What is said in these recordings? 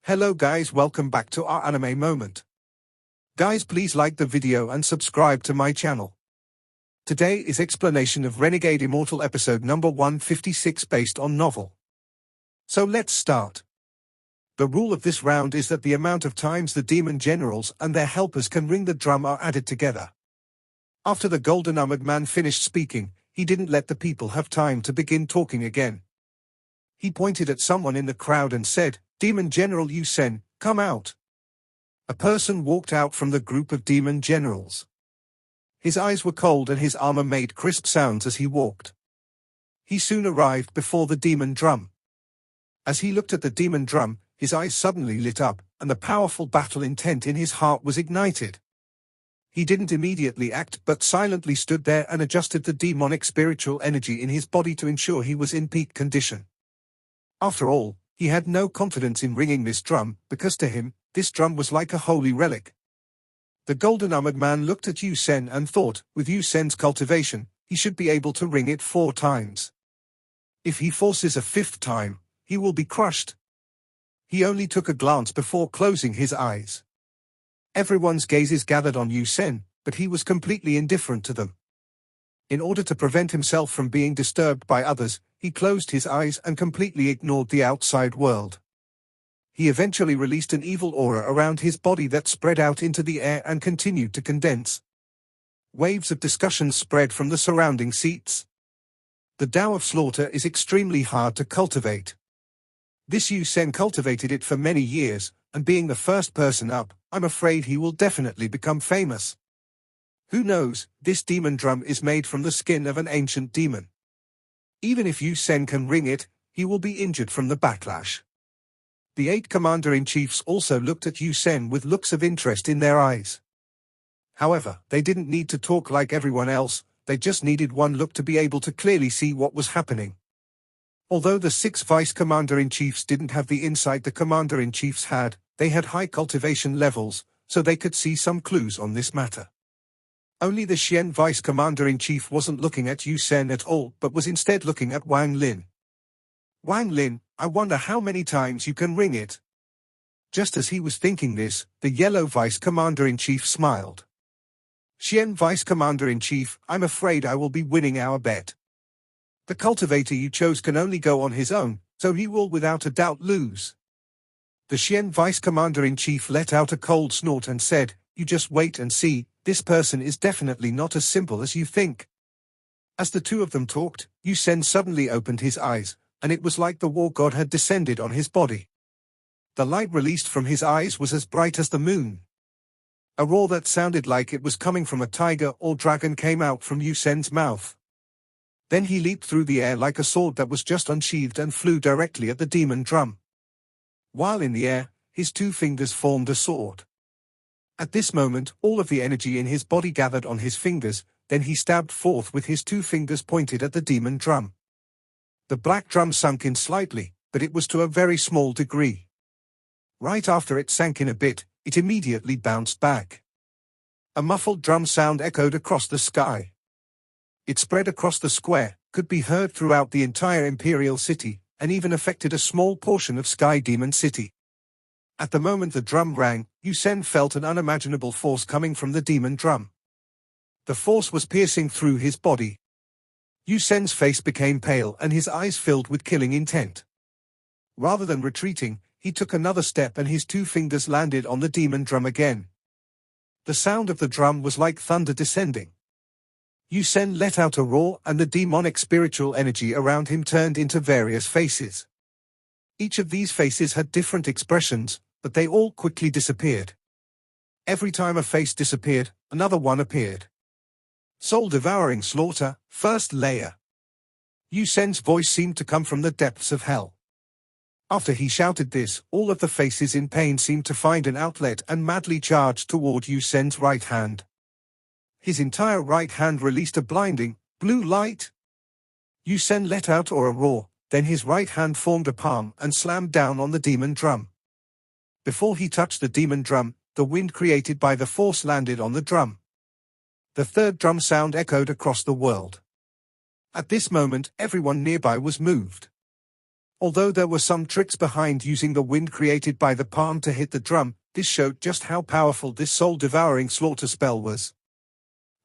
Hello guys, welcome back to our anime moment. Guys, please like the video and subscribe to my channel. Today is explanation of Renegade Immortal episode number 156 based on novel. So let's start. The rule of this round is that the amount of times the demon generals and their helpers can ring the drum are added together. After the golden armored man finished speaking, he didn't let the people have time to begin talking again. He pointed at someone in the crowd and said, "Demon General Yu Sen, come out." A person walked out from the group of demon generals. His eyes were cold and his armor made crisp sounds as he walked. He soon arrived before the demon drum. As he looked at the demon drum, his eyes suddenly lit up, and the powerful battle intent in his heart was ignited. He didn't immediately act but silently stood there and adjusted the demonic spiritual energy in his body to ensure he was in peak condition. After all, he had no confidence in ringing this drum, because to him, this drum was like a holy relic. The golden armored man looked at Yu Sen and thought, with Yu Sen's cultivation, he should be able to ring it 4 times. If he forces a 5th time, he will be crushed. He only took a glance before closing his eyes. Everyone's gazes gathered on Yu Sen, but he was completely indifferent to them. In order to prevent himself from being disturbed by others, he closed his eyes and completely ignored the outside world. He eventually released an evil aura around his body that spread out into the air and continued to condense. Waves of discussion spread from the surrounding seats. The Tao of Slaughter is extremely hard to cultivate. This Yu Sen cultivated it for many years, and being the first person up, I'm afraid he will definitely become famous. Who knows, this demon drum is made from the skin of an ancient demon. Even if Yu Sen can ring it, he will be injured from the backlash. The 8 commander-in-chiefs also looked at Yu Sen with looks of interest in their eyes. However, they didn't need to talk like everyone else, they just needed one look to be able to clearly see what was happening. Although the 6 vice-commander-in-chiefs didn't have the insight the commander-in-chiefs had, they had high cultivation levels, so they could see some clues on this matter. Only the Xian vice-commander-in-chief wasn't looking at Yu Sen at all but was instead looking at Wang Lin. "Wang Lin, I wonder how many times you can ring it." Just as he was thinking this, the yellow vice-commander-in-chief smiled. "Xian vice-commander-in-chief, I'm afraid I will be winning our bet. The cultivator you chose can only go on his own, so he will without a doubt lose." The Xian vice-commander-in-chief let out a cold snort and said, "You just wait and see, this person is definitely not as simple as you think." As the two of them talked, Yu Sen suddenly opened his eyes, and it was like the war god had descended on his body. The light released from his eyes was as bright as the moon. A roar that sounded like it was coming from a tiger or dragon came out from Yu Sen's mouth. Then he leaped through the air like a sword that was just unsheathed and flew directly at the demon drum. While in the air, his 2 fingers formed a sword. At this moment, all of the energy in his body gathered on his fingers, then he stabbed forth with his 2 fingers pointed at the demon drum. The black drum sunk in slightly, but it was to a very small degree. Right after it sank in a bit, it immediately bounced back. A muffled drum sound echoed across the sky. It spread across the square, could be heard throughout the entire imperial city, and even affected a small portion of Sky Demon City. At the moment the drum rang, Yu Sen felt an unimaginable force coming from the demon drum. The force was piercing through his body. Yu Sen's face became pale and his eyes filled with killing intent. Rather than retreating, he took another step and his 2 fingers landed on the demon drum again. The sound of the drum was like thunder descending. Yu Sen let out a roar and the demonic spiritual energy around him turned into various faces. Each of these faces had different expressions, but they all quickly disappeared. Every time a face disappeared, another one appeared. Soul-devouring slaughter, first layer. Yu Sen's voice seemed to come from the depths of hell. After he shouted this, all of the faces in pain seemed to find an outlet and madly charged toward Yu Sen's right hand. His entire right hand released a blinding, blue light. Yu Sen let out a roar, then his right hand formed a palm and slammed down on the demon drum. Before he touched the demon drum, the wind created by the force landed on the drum. The 3rd drum sound echoed across the world. At this moment, everyone nearby was moved. Although there were some tricks behind using the wind created by the palm to hit the drum, this showed just how powerful this soul-devouring slaughter spell was.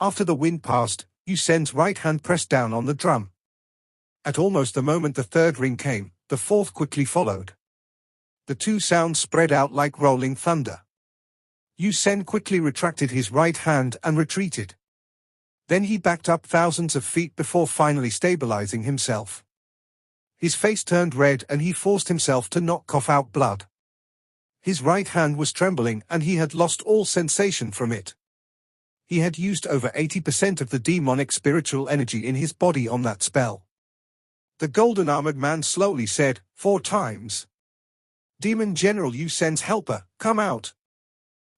After the wind passed, Yu Sen's right hand pressed down on the drum. At almost the moment the third ring came, the fourth quickly followed. The two sounds spread out like rolling thunder. Yu Sen quickly retracted his right hand and retreated. Then he backed up thousands of feet before finally stabilizing himself. His face turned red and he forced himself to not cough out blood. His right hand was trembling and he had lost all sensation from it. He had used over 80% of the demonic spiritual energy in his body on that spell. The golden armored man slowly said, 4 times. Demon General Yu Sen's helper, come out.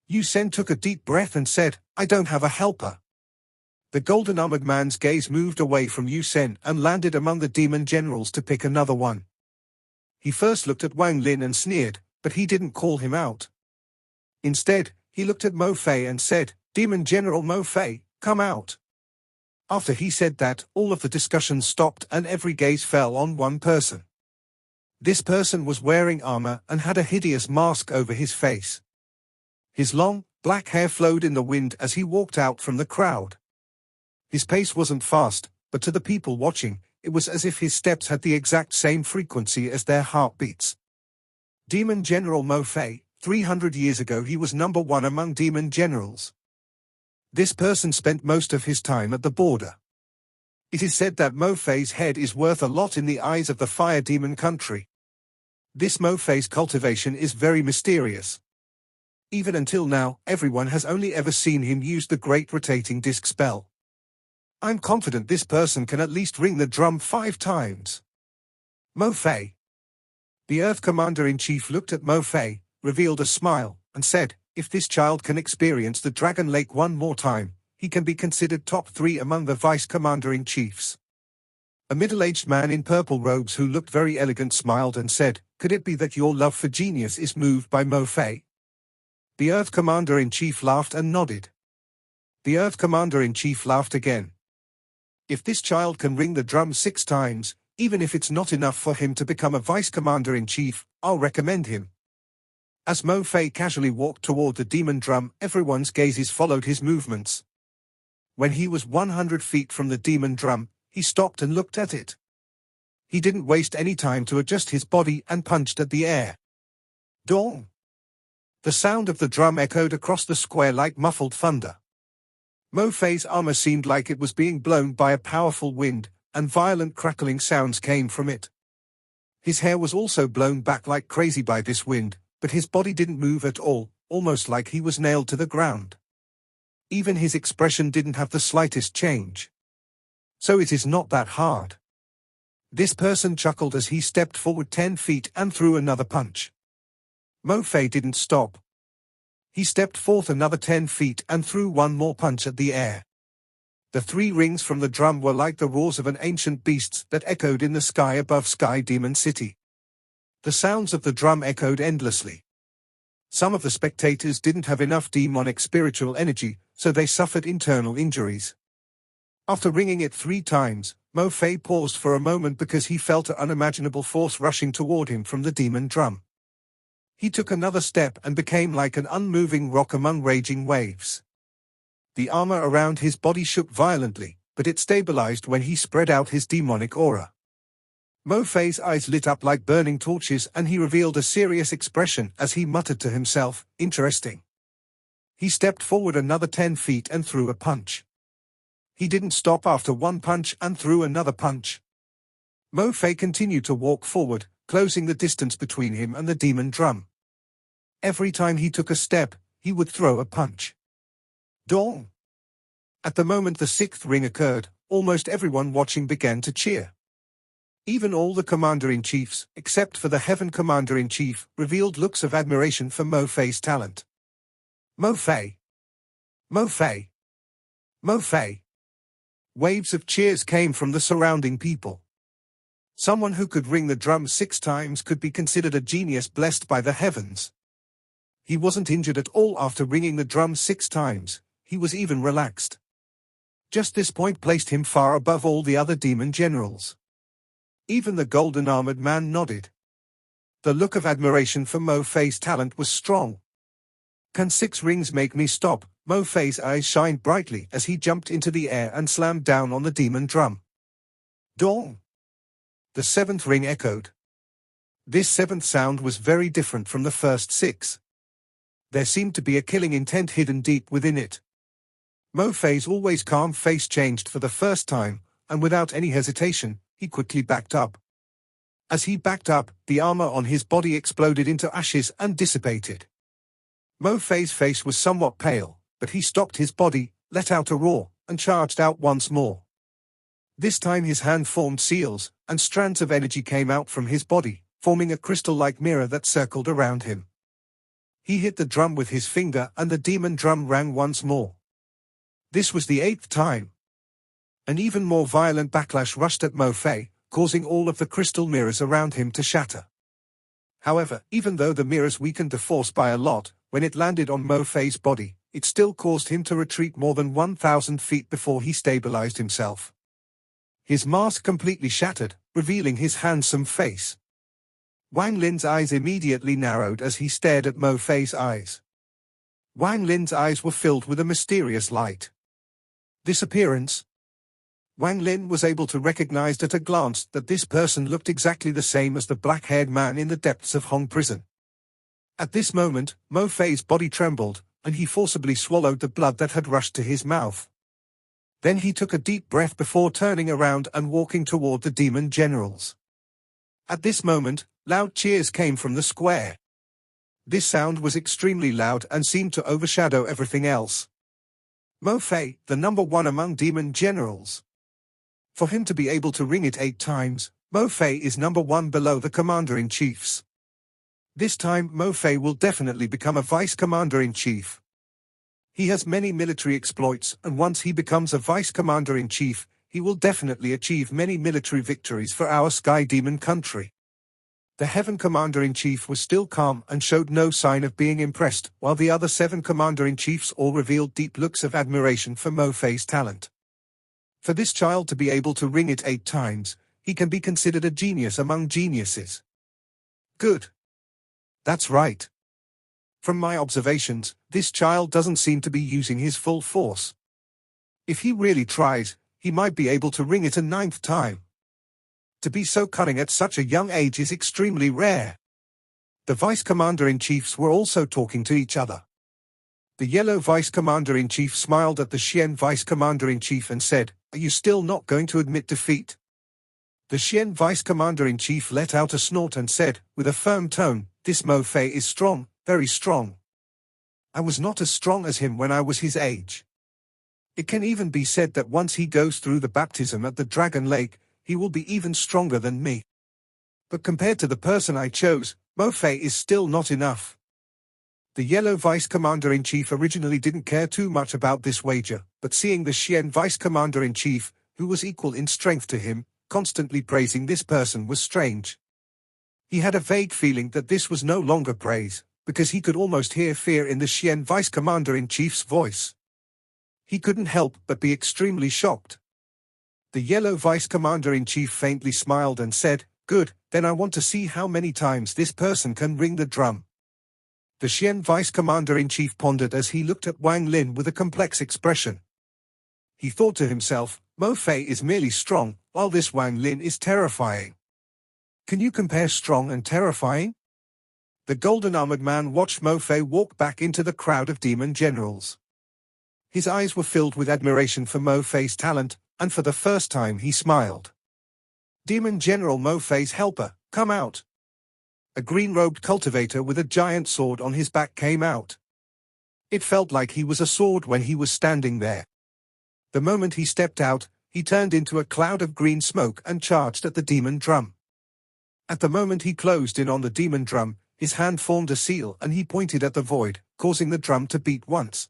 Yu Sen took a deep breath and said, I don't have a helper. The golden armored man's gaze moved away from Yu Sen and landed among the demon generals to pick another one. He first looked at Wang Lin and sneered, but he didn't call him out. Instead, he looked at Mo Fei and said, Demon General Mo Fei, come out. After he said that, all of the discussion stopped and every gaze fell on one person. This person was wearing armor and had a hideous mask over his face. His long, black hair flowed in the wind as he walked out from the crowd. His pace wasn't fast, but to the people watching, it was as if his steps had the exact same frequency as their heartbeats. Demon General Mo Fei, 300 years ago he was number 1 among demon generals. This person spent most of his time at the border. It is said that Mo Fei's head is worth a lot in the eyes of the fire demon country. This Mo Fei's cultivation is very mysterious. Even until now, everyone has only ever seen him use the great rotating disc spell. I'm confident this person can at least ring the drum 5 times. Mo Fei. The Earth Commander-in-Chief looked at Mo Fei, revealed a smile, and said, if this child can experience the Dragon Lake one more time, he can be considered top 3 among the Vice Commander-in-Chiefs. A middle-aged man in purple robes who looked very elegant smiled and said, could it be that your love for genius is moved by Mo Fei? The Earth Commander-in-Chief laughed and nodded. The Earth Commander-in-Chief laughed again. If this child can ring the drum 6 times, even if it's not enough for him to become a Vice Commander-in-Chief, I'll recommend him. As Mo Fei casually walked toward the demon drum, everyone's gazes followed his movements. When he was 100 feet from the demon drum, he stopped and looked at it. He didn't waste any time to adjust his body and punched at the air. Dong! The sound of the drum echoed across the square like muffled thunder. Mo Fei's armor seemed like it was being blown by a powerful wind, and violent crackling sounds came from it. His hair was also blown back like crazy by this wind, but his body didn't move at all, almost like he was nailed to the ground. Even his expression didn't have the slightest change. So it is not that hard. This person chuckled as he stepped forward 10 feet and threw another punch. Mo Fei didn't stop. He stepped forth another 10 feet and threw one more punch at the air. The 3 rings from the drum were like the roars of an ancient beast that echoed in the sky above Sky Demon City. The sounds of the drum echoed endlessly. Some of the spectators didn't have enough demonic spiritual energy, so they suffered internal injuries. After ringing it 3 times, Mo Fei paused for a moment because he felt an unimaginable force rushing toward him from the demon drum. He took another step and became like an unmoving rock among raging waves. The armor around his body shook violently, but it stabilized when he spread out his demonic aura. Mo Fei's eyes lit up like burning torches and he revealed a serious expression as he muttered to himself, interesting. He stepped forward another 10 feet and threw a punch. He didn't stop after 1 punch and threw another punch. Mo Fei continued to walk forward, closing the distance between him and the demon drum. Every time he took a step, he would throw a punch. Dong! At the moment the 6th ring occurred, almost everyone watching began to cheer. Even all the Commander-in-Chiefs, except for the Heaven Commander-in-Chief, revealed looks of admiration for Mo Fei's talent. Mo Fei! Mo Fei! Mo Fei! Waves of cheers came from the surrounding people. Someone who could ring the drum 6 times could be considered a genius blessed by the heavens. He wasn't injured at all after ringing the drum 6 times, he was even relaxed. Just this point placed him far above all the other demon generals. Even the golden-armored man nodded. The look of admiration for Mo Fei's talent was strong. "Can 6 rings make me stop?" Mo Fei's eyes shined brightly as he jumped into the air and slammed down on the demon drum. Dong! The 7th ring echoed. This 7th sound was very different from the first 6. There seemed to be a killing intent hidden deep within it. Mo Fei's always calm face changed for the first time, and without any hesitation, he quickly backed up. As he backed up, the armor on his body exploded into ashes and dissipated. Mo Fei's face was somewhat pale, but he stopped his body, let out a roar, and charged out once more. This time his hand formed seals, and strands of energy came out from his body, forming a crystal-like mirror that circled around him. He hit the drum with his finger and the demon drum rang once more. This was the 8th time. An even more violent backlash rushed at Mo Fei, causing all of the crystal mirrors around him to shatter. However, even though the mirrors weakened the force by a lot, when it landed on Mo Fei's body, it still caused him to retreat more than 1,000 feet before he stabilized himself. His mask completely shattered, revealing his handsome face. Wang Lin's eyes immediately narrowed as he stared at Mo Fei's eyes. Wang Lin's eyes were filled with a mysterious light. This appearance? Wang Lin was able to recognize at a glance that this person looked exactly the same as the black-haired man in the depths of Hong Prison. At this moment, Mo Fei's body trembled, and he forcibly swallowed the blood that had rushed to his mouth. Then he took a deep breath before turning around and walking toward the demon generals. At this moment, loud cheers came from the square. This sound was extremely loud and seemed to overshadow everything else. Mo Fei, the number 1 among demon generals. For him to be able to ring it 8 times, Mo Fei is number 1 below the commander-in-chiefs. This time Mo Fei will definitely become a vice commander-in-chief. He has many military exploits, and once he becomes a vice commander-in-chief, he will definitely achieve many military victories for our Sky Demon country. The Heaven Commander-in-Chief was still calm and showed no sign of being impressed, while the other 7 Commander-in-Chiefs all revealed deep looks of admiration for Mo Fei's talent. For this child to be able to ring it 8 times, he can be considered a genius among geniuses. Good. That's right. From my observations, this child doesn't seem to be using his full force. If he really tries, he might be able to ring it a 9th time. To be so cunning at such a young age is extremely rare. The Vice Commander-in-Chiefs were also talking to each other. The Yellow Vice Commander-in-Chief smiled at the Xian Vice Commander-in-Chief and said, "Are you still not going to admit defeat?" The Xian Vice Commander-in-Chief let out a snort and said, with a firm tone, "This Mo Fei is strong, very strong. I was not as strong as him when I was his age. It can even be said that once he goes through the baptism at the Dragon Lake, he will be even stronger than me. But compared to the person I chose, Mo Fei is still not enough." The Yellow Vice Commander-in-Chief originally didn't care too much about this wager, but seeing the Xian Vice Commander-in-Chief, who was equal in strength to him, constantly praising this person was strange. He had a vague feeling that this was no longer praise, because he could almost hear fear in the Xian Vice Commander-in-Chief's voice. He couldn't help but be extremely shocked. The Yellow Vice Commander-in-Chief faintly smiled and said, "Good, then I want to see how many times this person can ring the drum." The Xian Vice Commander-in-Chief pondered as he looked at Wang Lin with a complex expression. He thought to himself, Mo Fei is merely strong, while this Wang Lin is terrifying. Can you compare strong and terrifying? The golden-armored man watched Mo Fei walk back into the crowd of demon generals. His eyes were filled with admiration for Mo Fei's talent, and for the first time he smiled. "Demon General Mo Fei's helper, come out." A green-robed cultivator with a giant sword on his back came out. It felt like he was a sword when he was standing there. The moment he stepped out, he turned into a cloud of green smoke and charged at the demon drum. At the moment he closed in on the demon drum, his hand formed a seal and he pointed at the void, causing the drum to beat once.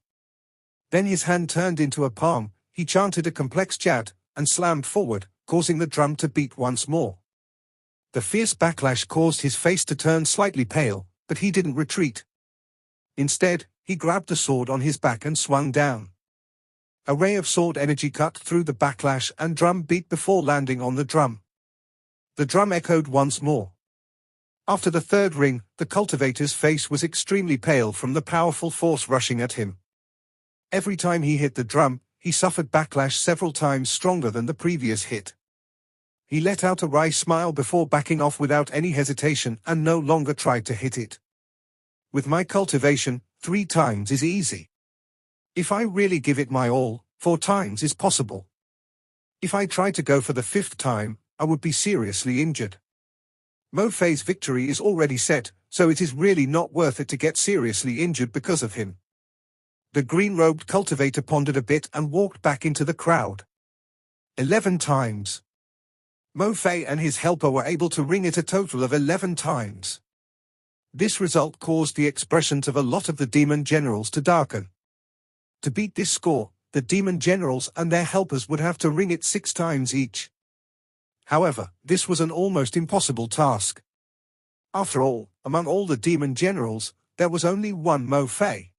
Then his hand turned into a palm, he chanted a complex chant, and slammed forward, causing the drum to beat once more. The fierce backlash caused his face to turn slightly pale, but he didn't retreat. Instead, he grabbed the sword on his back and swung down. A ray of sword energy cut through the backlash and drum beat before landing on the drum. The drum echoed once more. After the third ring, the cultivator's face was extremely pale from the powerful force rushing at him. Every time he hit the drum, he suffered backlash several times stronger than the previous hit. He let out a wry smile before backing off without any hesitation and no longer tried to hit it. With my cultivation, 3 times is easy. If I really give it my all, 4 times is possible. If I try to go for the 5th time, I would be seriously injured. Mo Fei's victory is already set, so it is really not worth it to get seriously injured because of him. The green-robed cultivator pondered a bit and walked back into the crowd. 11 times. Mo Fei and his helper were able to ring it a total of 11 times. This result caused the expressions of a lot of the demon generals to darken. To beat this score, the demon generals and their helpers would have to ring it 6 times each. However, this was an almost impossible task. After all, among all the demon generals, there was only one Mo Fei.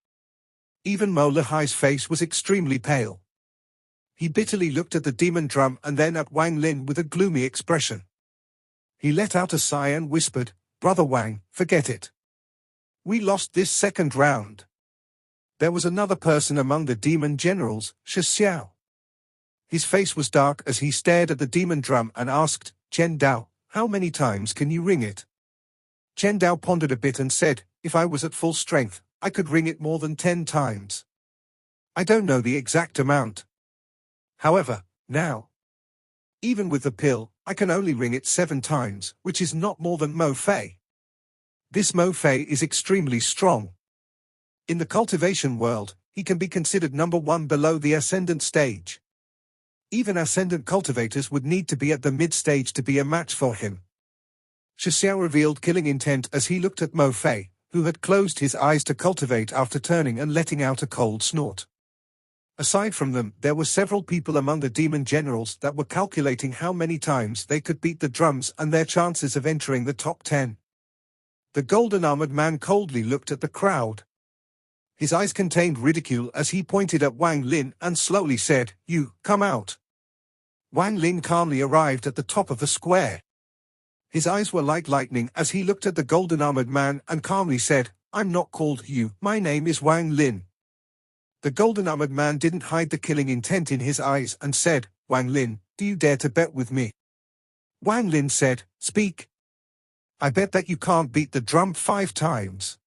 Even Mo Lehai's face was extremely pale. He bitterly looked at the demon drum and then at Wang Lin with a gloomy expression. He let out a sigh and whispered, "Brother Wang, forget it. We lost this second round." There was another person among the demon generals, Shi Xiao. His face was dark as he stared at the demon drum and asked, "Chen Dao, how many times can you ring it?" Chen Dao pondered a bit and said, "If I was at full strength, I could ring it more than 10 times. I don't know the exact amount. However, now, even with the pill, I can only ring it 7 times, which is not more than Mo Fei. This Mo Fei is extremely strong. In the cultivation world, he can be considered number 1 below the ascendant stage. Even ascendant cultivators would need to be at the mid-stage to be a match for him." Shi Xiao revealed killing intent as he looked at Mo Fei, who had closed his eyes to cultivate after turning and letting out a cold snort. Aside from them, there were several people among the demon generals that were calculating how many times they could beat the drums and their chances of entering the top 10. The golden-armored man coldly looked at the crowd. His eyes contained ridicule as he pointed at Wang Lin and slowly said, "You, come out." Wang Lin calmly arrived at the top of the square. His eyes were like lightning as he looked at the golden-armored man and calmly said, "I'm not called you, my name is Wang Lin." The golden-armored man didn't hide the killing intent in his eyes and said, "Wang Lin, do you dare to bet with me?" Wang Lin said, "Speak. I bet that you can't beat the drum 5 times.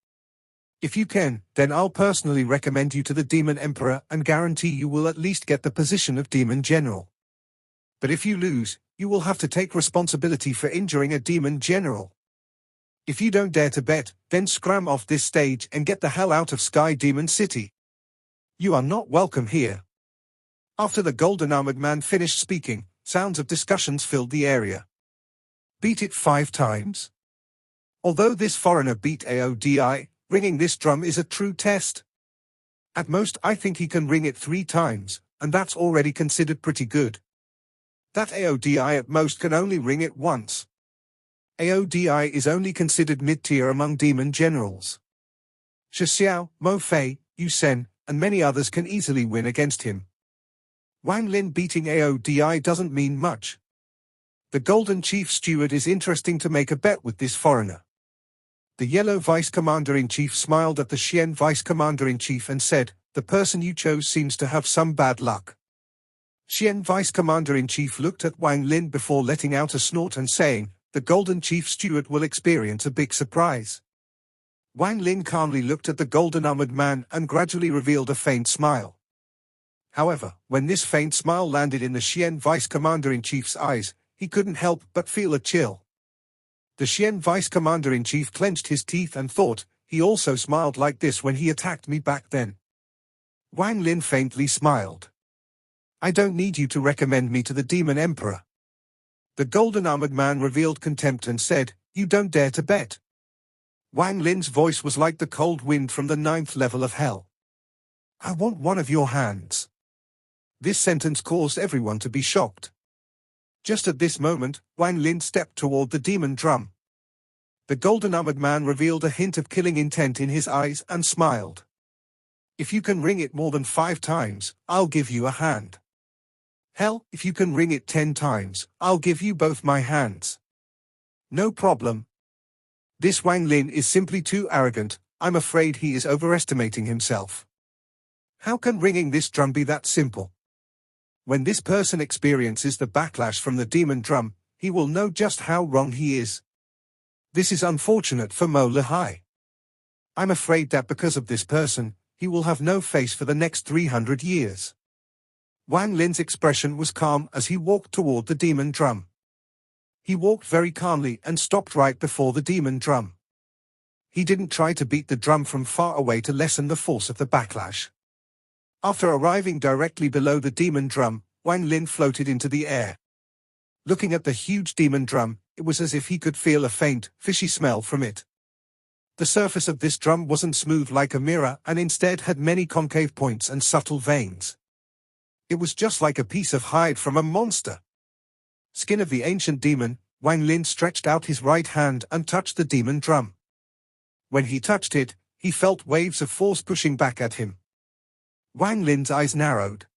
If you can, then I'll personally recommend you to the Demon Emperor and guarantee you will at least get the position of Demon General. But if you lose, you will have to take responsibility for injuring a Demon General. If you don't dare to bet, then scram off this stage and get the hell out of Sky Demon City. You are not welcome here." After the golden-armored man finished speaking, sounds of discussions filled the area. Beat it 5 times? Although this foreigner beat AODI, ringing this drum is a true test. At most I think he can ring it 3 times, and that's already considered pretty good. That AODI at most can only ring it once. AODI is only considered mid-tier among demon generals. Shi Xiao, Mo Fei, Yu Sen, and many others can easily win against him. Wang Lin beating AODI doesn't mean much. The Golden Chief Steward is interesting to make a bet with this foreigner. The Yellow Vice Commander-in-Chief smiled at the Xian Vice Commander-in-Chief and said, "The person you chose seems to have some bad luck." Xian Vice Commander-in-Chief looked at Wang Lin before letting out a snort and saying, "The Golden Chief Steward will experience a big surprise." Wang Lin calmly looked at the golden-armored man and gradually revealed a faint smile. However, when this faint smile landed in the Xian Vice Commander-in-Chief's eyes, he couldn't help but feel a chill. The Xian Vice Commander-in-Chief clenched his teeth and thought, he also smiled like this when he attacked me back then. Wang Lin faintly smiled. "I don't need you to recommend me to the Demon Emperor." The golden-armored man revealed contempt and said, "You don't dare to bet." Wang Lin's voice was like the cold wind from the 9th level of hell. "I want one of your hands." This sentence caused everyone to be shocked. Just at this moment, Wang Lin stepped toward the demon drum. The golden-armored man revealed a hint of killing intent in his eyes and smiled. "If you can ring it more than 5 times, I'll give you a hand. Hell, if you can ring it 10 times, I'll give you both my hands." No problem. This Wang Lin is simply too arrogant. I'm afraid he is overestimating himself. How can ringing this drum be that simple? When this person experiences the backlash from the demon drum, he will know just how wrong he is. This is unfortunate for Mo Lehai. I'm afraid that because of this person, he will have no face for the next 300 years. Wang Lin's expression was calm as he walked toward the demon drum. He walked very calmly and stopped right before the demon drum. He didn't try to beat the drum from far away to lessen the force of the backlash. After arriving directly below the demon drum, Wang Lin floated into the air. Looking at the huge demon drum, it was as if he could feel a faint, fishy smell from it. The surface of this drum wasn't smooth like a mirror and instead had many concave points and subtle veins. It was just like a piece of hide from a monster. Skin of the ancient demon, Wang Lin stretched out his right hand and touched the demon drum. When he touched it, he felt waves of force pushing back at him. Wang Lin's eyes narrowed.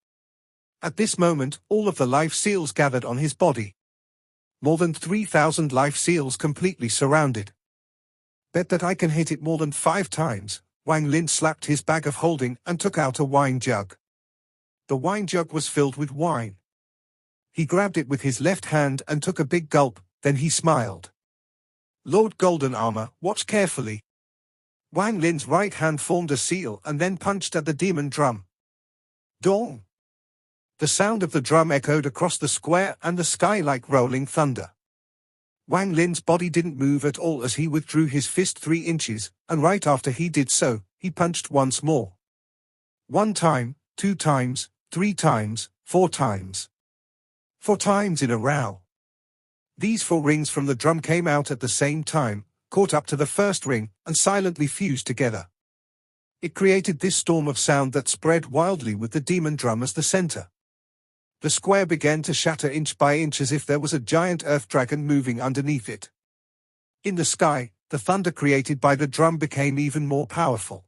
At this moment, all of the life seals gathered on his body. More than 3,000 life seals completely surrounded. Bet that I can hit it more than 5 times. Wang Lin slapped his bag of holding and took out a wine jug. The wine jug was filled with wine. He grabbed it with his left hand and took a big gulp, then he smiled. Lord Golden Armor, watch carefully. Wang Lin's right hand formed a seal and then punched at the demon drum. Dong! The sound of the drum echoed across the square and the sky like rolling thunder. Wang Lin's body didn't move at all as he withdrew his fist 3 inches, and right after he did so, he punched once more. 1 time, 2 times, 3 times, 4 times. 4 times in a row. These 4 rings from the drum came out at the same time, caught up to the first ring, and silently fused together. It created this storm of sound that spread wildly with the demon drum as the center. The square began to shatter inch by inch as if there was a giant earth dragon moving underneath it. In the sky, the thunder created by the drum became even more powerful.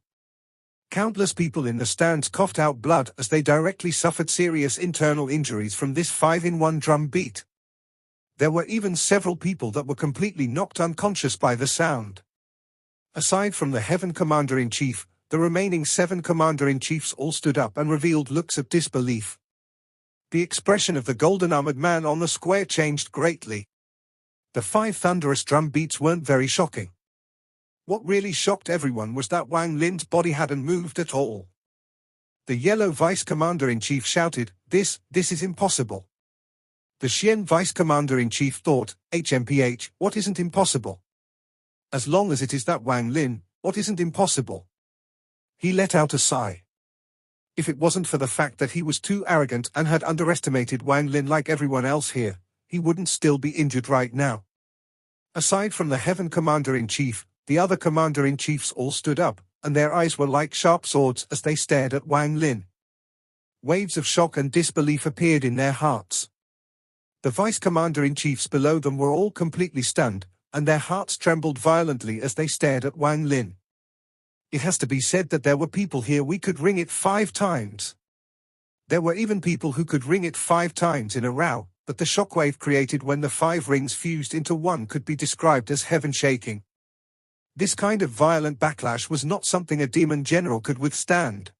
Countless people in the stands coughed out blood as they directly suffered serious internal injuries from this 5-in-1 drum beat. There were even several people that were completely knocked unconscious by the sound. Aside from the Heaven Commander-in-Chief, the remaining 7 Commander-in-Chiefs all stood up and revealed looks of disbelief. The expression of the golden-armored man on the square changed greatly. The 5 thunderous drum beats weren't very shocking. What really shocked everyone was that Wang Lin's body hadn't moved at all. The yellow Vice Commander-in-Chief shouted, This is impossible. The Xian Vice Commander-in-Chief thought, HMPH, what isn't impossible? As long as it is that Wang Lin, what isn't impossible? He let out a sigh. If it wasn't for the fact that he was too arrogant and had underestimated Wang Lin like everyone else here, he wouldn't still be injured right now. Aside from the Heaven Commander-in-Chief, the other Commander-in-Chiefs all stood up, and their eyes were like sharp swords as they stared at Wang Lin. Waves of shock and disbelief appeared in their hearts. The Vice Commander-in-Chiefs below them were all completely stunned, and their hearts trembled violently as they stared at Wang Lin. It has to be said that there were people here we could ring it 5 times. There were even people who could ring it 5 times in a row, but the shockwave created when the 5 rings fused into one could be described as heaven shaking. This kind of violent backlash was not something a demon general could withstand.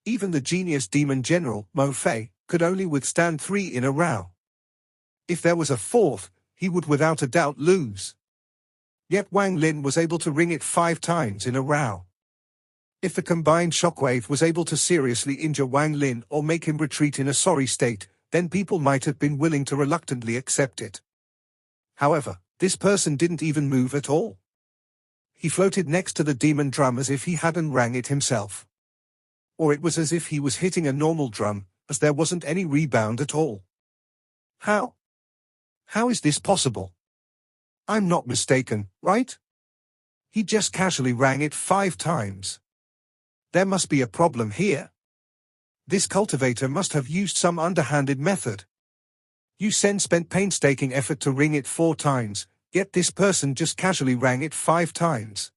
Even the genius demon general, Mo Fei, could only withstand 3 in a row. If there was a 4th, he would without a doubt lose. Yet Wang Lin was able to ring it 5 times in a row. If the combined shockwave was able to seriously injure Wang Lin or make him retreat in a sorry state, then people might have been willing to reluctantly accept it. However, this person didn't even move at all. He floated next to the demon drum as if he hadn't rang it himself. Or it was as if he was hitting a normal drum, as there wasn't any rebound at all. How? How is this possible? I'm not mistaken, right? He just casually rang it 5 times. There must be a problem here. This cultivator must have used some underhanded method. You Sen spent painstaking effort to ring it 4 times, yet this person just casually rang it 5 times.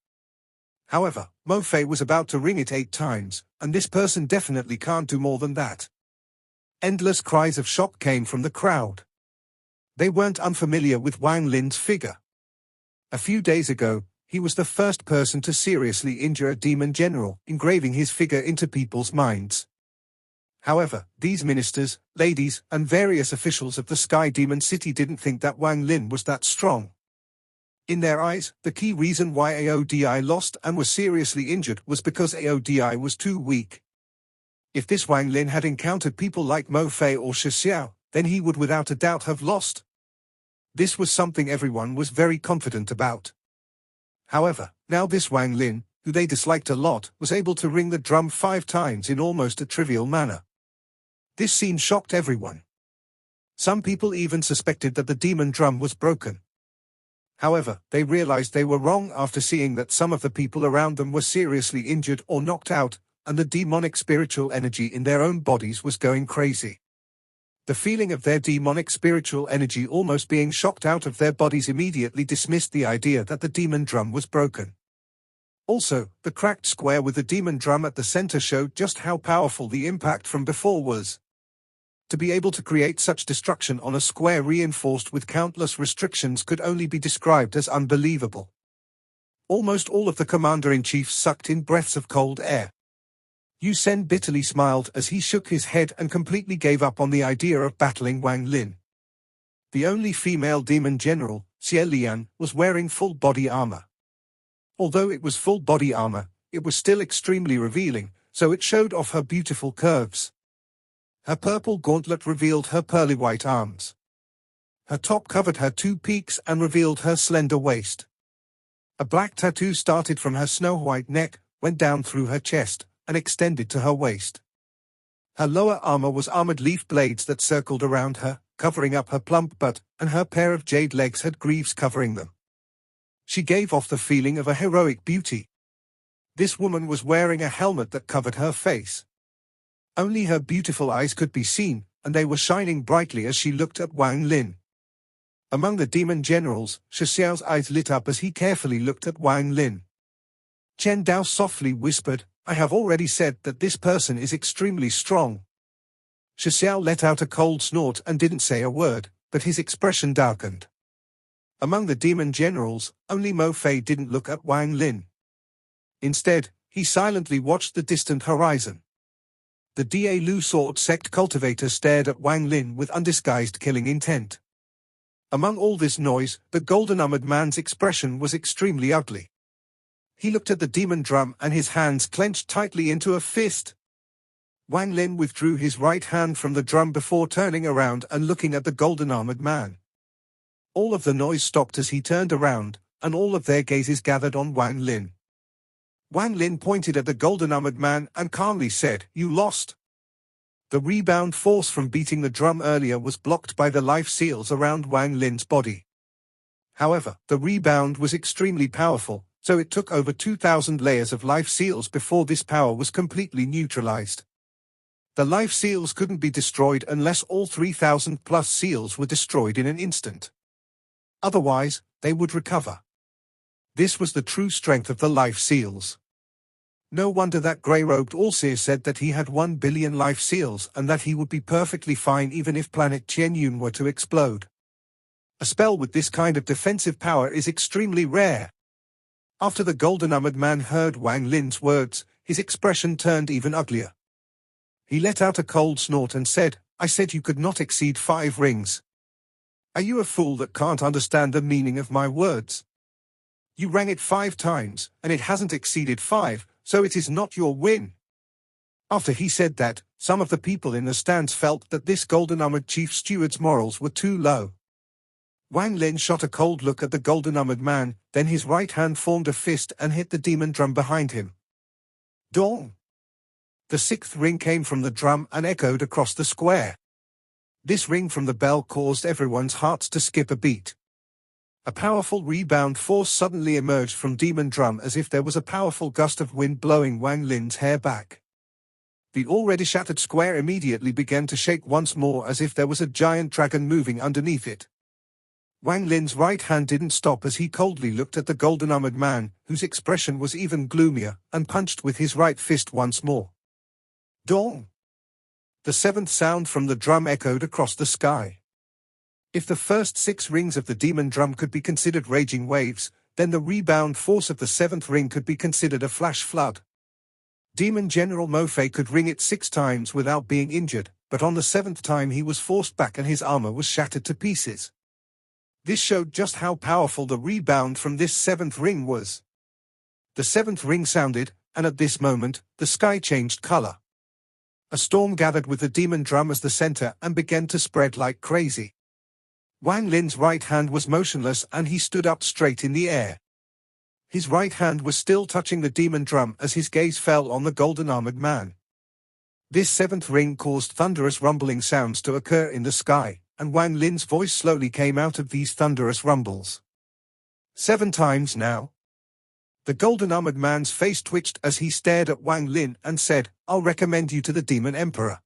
However, Mo Fei was about to ring it 8 times, and this person definitely can't do more than that. Endless cries of shock came from the crowd. They weren't unfamiliar with Wang Lin's figure. A few days ago, he was the first person to seriously injure a demon general, engraving his figure into people's minds. However, these ministers, ladies, and various officials of the Sky Demon City didn't think that Wang Lin was that strong. In their eyes, the key reason why AODI lost and was seriously injured was because AODI was too weak. If this Wang Lin had encountered people like Mo Fei or Shi Xiao, then he would without a doubt have lost. This was something everyone was very confident about. However, now this Wang Lin, who they disliked a lot, was able to ring the drum 5 times in almost a trivial manner. This scene shocked everyone. Some people even suspected that the demon drum was broken. However, they realized they were wrong after seeing that some of the people around them were seriously injured or knocked out, and the demonic spiritual energy in their own bodies was going crazy. The feeling of their demonic spiritual energy almost being shocked out of their bodies immediately dismissed the idea that the demon drum was broken. Also, the cracked square with the demon drum at the center showed just how powerful the impact from before was. To be able to create such destruction on a square reinforced with countless restrictions could only be described as unbelievable. Almost all of the commander-in-chief sucked in breaths of cold air. Yu Sen bitterly smiled as he shook his head and completely gave up on the idea of battling Wang Lin. The only female demon general, Xie Lian, was wearing full body armor. Although it was full body armor, it was still extremely revealing, so it showed off her beautiful curves. Her purple gauntlet revealed her pearly white arms. Her top covered her 2 peaks and revealed her slender waist. A black tattoo started from her snow-white neck, went down through her chest, and extended to her waist. Her lower armor was armored leaf blades that circled around her, covering up her plump butt, and her pair of jade legs had greaves covering them. She gave off the feeling of a heroic beauty. This woman was wearing a helmet that covered her face. Only her beautiful eyes could be seen, and they were shining brightly as she looked at Wang Lin. Among the demon generals, Shi Xiao's eyes lit up as he carefully looked at Wang Lin. Chen Dao softly whispered, "I have already said that this person is extremely strong." Shi Xiao let out a cold snort and didn't say a word, but his expression darkened. Among the demon generals, only Mo Fei didn't look at Wang Lin. Instead, he silently watched the distant horizon. The Da Lu Sword Sect cultivator stared at Wang Lin with undisguised killing intent. Among all this noise, the golden-armored man's expression was extremely ugly. He looked at the demon drum and his hands clenched tightly into a fist. Wang Lin withdrew his right hand from the drum before turning around and looking at the golden-armored man. All of the noise stopped as he turned around, and all of their gazes gathered on Wang Lin. Wang Lin pointed at the golden-armored man and calmly said, "You lost." The rebound force from beating the drum earlier was blocked by the life seals around Wang Lin's body. However, the rebound was extremely powerful, so it took over 2,000 layers of life seals before this power was completely neutralized. The life seals couldn't be destroyed unless all 3,000 plus seals were destroyed in an instant. Otherwise, they would recover. This was the true strength of the life seals. No wonder that grey-robed Allseer said that he had 1 billion life seals and that he would be perfectly fine even if planet Qianyun were to explode. A spell with this kind of defensive power is extremely rare. After the golden-armored man heard Wang Lin's words, his expression turned even uglier. He let out a cold snort and said, "I said you could not exceed 5 rings. Are you a fool that can't understand the meaning of my words? You rang it 5 times, and it hasn't exceeded 5, so it is not your win." After he said that, some of the people in the stands felt that this golden-armored chief steward's morals were too low. Wang Lin shot a cold look at the golden-armored man, then his right hand formed a fist and hit the demon drum behind him. Dong! The 6th ring came from the drum and echoed across the square. This ring from the bell caused everyone's hearts to skip a beat. A powerful rebound force suddenly emerged from demon drum as if there was a powerful gust of wind blowing Wang Lin's hair back. The already shattered square immediately began to shake once more as if there was a giant dragon moving underneath it. Wang Lin's right hand didn't stop as he coldly looked at the golden-armored man, whose expression was even gloomier, and punched with his right fist once more. Dong! The 7th sound from the drum echoed across the sky. If the first 6 rings of the demon drum could be considered raging waves, then the rebound force of the seventh ring could be considered a flash flood. Demon General Mo Fei could ring it 6 times without being injured, but on the 7th time he was forced back and his armor was shattered to pieces. This showed just how powerful the rebound from this 7th ring was. The 7th ring sounded, and at this moment, the sky changed color. A storm gathered with the demon drum as the center and began to spread like crazy. Wang Lin's right hand was motionless and he stood up straight in the air. His right hand was still touching the demon drum as his gaze fell on the golden-armored man. This 7th ring caused thunderous rumbling sounds to occur in the sky, and Wang Lin's voice slowly came out of these thunderous rumbles. 7 times now. The golden-armored man's face twitched as he stared at Wang Lin and said, "I'll recommend you to the Demon Emperor."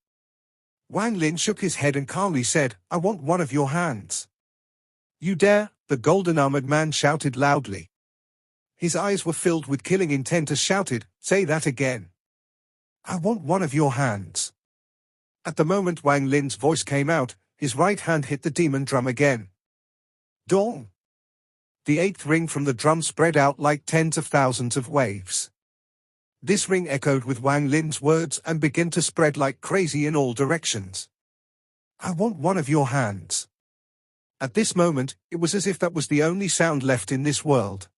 Wang Lin shook his head and calmly said, "I want one of your hands." "You dare?" the golden-armored man shouted loudly. His eyes were filled with killing intent as shouted, "Say that again." "I want one of your hands." At the moment Wang Lin's voice came out, his right hand hit the demon drum again. Dong! The 8th ring from the drum spread out like tens of thousands of waves. This ring echoed with Wang Lin's words and began to spread like crazy in all directions. "I want one of your hands." At this moment, it was as if that was the only sound left in this world.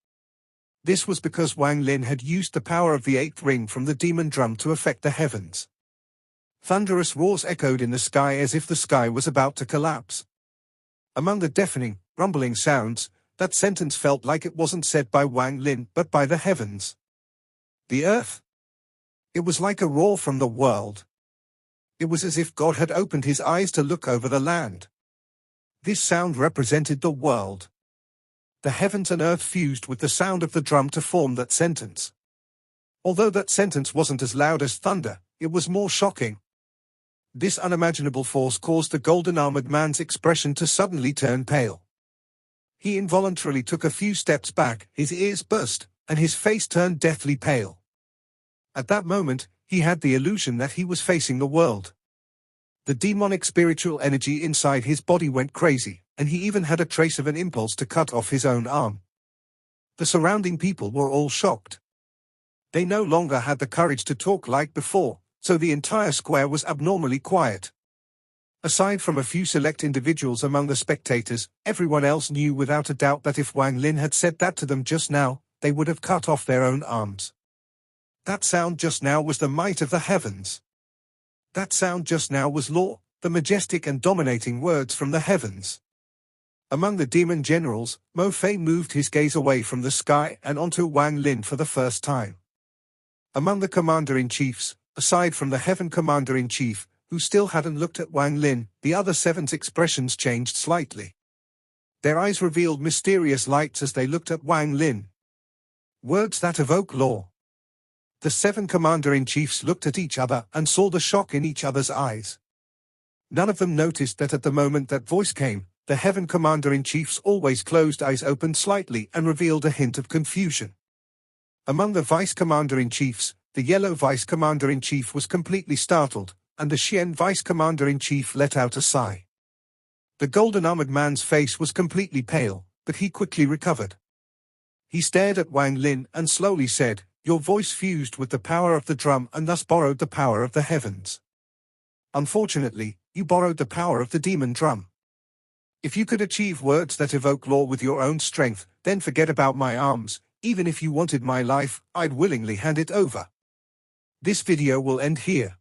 This was because Wang Lin had used the power of the 8th ring from the demon drum to affect the heavens. Thunderous roars echoed in the sky as if the sky was about to collapse. Among the deafening, rumbling sounds, that sentence felt like it wasn't said by Wang Lin but by the heavens. The earth? It was like a roar from the world. It was as if God had opened his eyes to look over the land. This sound represented the world. The heavens and earth fused with the sound of the drum to form that sentence. Although that sentence wasn't as loud as thunder, it was more shocking. This unimaginable force caused the golden-armored man's expression to suddenly turn pale. He involuntarily took a few steps back, his ears burst, and his face turned deathly pale. At that moment, he had the illusion that he was facing the world. The demonic spiritual energy inside his body went crazy, and he even had a trace of an impulse to cut off his own arm. The surrounding people were all shocked. They no longer had the courage to talk like before, so the entire square was abnormally quiet. Aside from a few select individuals among the spectators, everyone else knew without a doubt that if Wang Lin had said that to them just now, they would have cut off their own arms. That sound just now was the might of the heavens. That sound just now was law, the majestic and dominating words from the heavens. Among the demon generals, Mo Fei moved his gaze away from the sky and onto Wang Lin for the first time. Among the commander-in-chiefs, aside from the heaven commander-in-chief, who still hadn't looked at Wang Lin, the other 7's expressions changed slightly. Their eyes revealed mysterious lights as they looked at Wang Lin. Words that evoke law. The 7 commander-in-chiefs looked at each other and saw the shock in each other's eyes. None of them noticed that at the moment that voice came, the heaven commander-in-chief's always closed eyes opened slightly and revealed a hint of confusion. Among the vice commander-in-chiefs, the yellow vice commander-in-chief was completely startled, and the Xian vice commander-in-chief let out a sigh. The golden-armored man's face was completely pale, but he quickly recovered. He stared at Wang Lin and slowly said, "Your voice fused with the power of the drum and thus borrowed the power of the heavens. Unfortunately, you borrowed the power of the demon drum. If you could achieve words that evoke law with your own strength, then forget about my arms. Even if you wanted my life, I'd willingly hand it over." This video will end here.